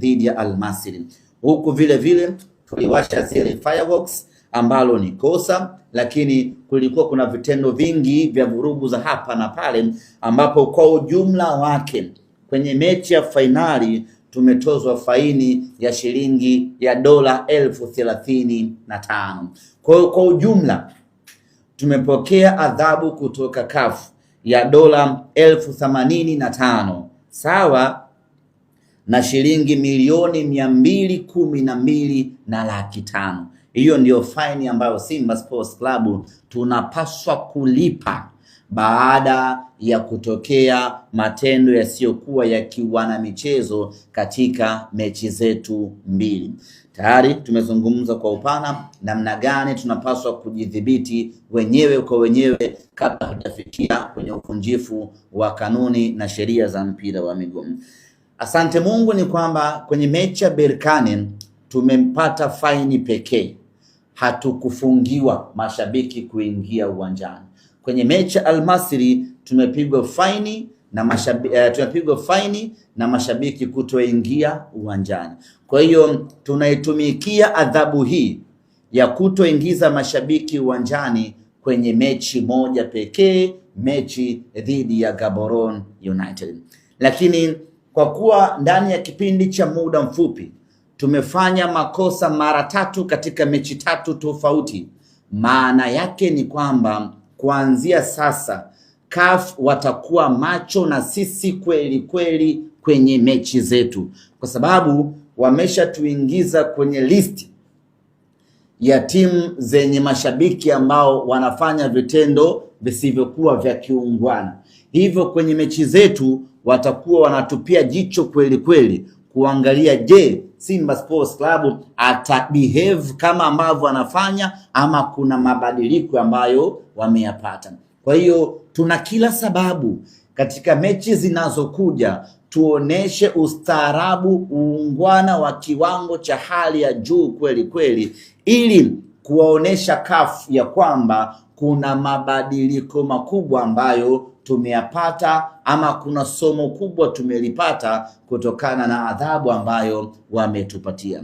dhidi ya Al Masry. Huku vile vile tuliwasha zile fireworks ambalo ni kosa, lakini kulikuwa kuna vitendo vingi vya vurugu za hapa na pale, ambapo kwa ujumla wake kwenye mechi ya fainali tumetozwa faini ya shilingi ya dola 35,000. Kwa ujumla tumepokea adhabu kutoka CAF ya dola 85,000 sawa na shilingi milioni 212 na laki 5. Hiyo ndiyo faini ambayo Simba Sports Club tunapaswa kulipa baada ya kutokea matendo yasiyokuwa ya kiwana michezo katika mechi zetu mbili. Tayari tumezungumza kwa upana namna gani tunapaswa kujidhibiti wenyewe kwa wenyewe kabla hatujafikia kwenye uvunjifu wa kanuni na sheria za mpira wa miguu. Asante Mungu ni kwamba kwenye mechi ya Berkane tumempata faini pekee, hatukufungiwa mashabiki kuingia uwanjani. Kwenye mechi ya Al Masry tumepigwa faini na mashabiki kutoingia uwanjani. Kwa hiyo tunaitumikia adhabu hii ya kutoingiza mashabiki uwanjani kwenye mechi moja pekee, mechi dhidi ya Gaborone United. Lakini kwa kuwa ndani ya kipindi cha muda mfupi tumefanya makosa mara 3 katika mechi 3 tofauti, maana yake ni kwamba kuanzia sasa CAF watakuwa macho na sisi kweli kweli kwenye mechi zetu, kwa sababu wameshatuingiza kwenye listi ya timu zenye mashabiki ambao wanafanya vitendo visivyokuwa vya kiungwana. Hivyo kwenye mechi zetu watakuwa wanatupia jicho kweli kweli kuangalia, je, Simba Sports Club atabehave kama ambavyo wanafanya ama kuna mabadiliko ambayo wameyapata. Kwa hiyo tuna kila sababu katika mechi zinazokuja tuoneshe ustaarabu, uungwana wa kiwango cha hali ya juu kweli kweli, ili kuwaonesha CAF ya kwamba kuna mabadiliko makubwa ambayo tumeyapata ama kuna somo kubwa tumelipata kutokana na adhabu ambayo wametupatia.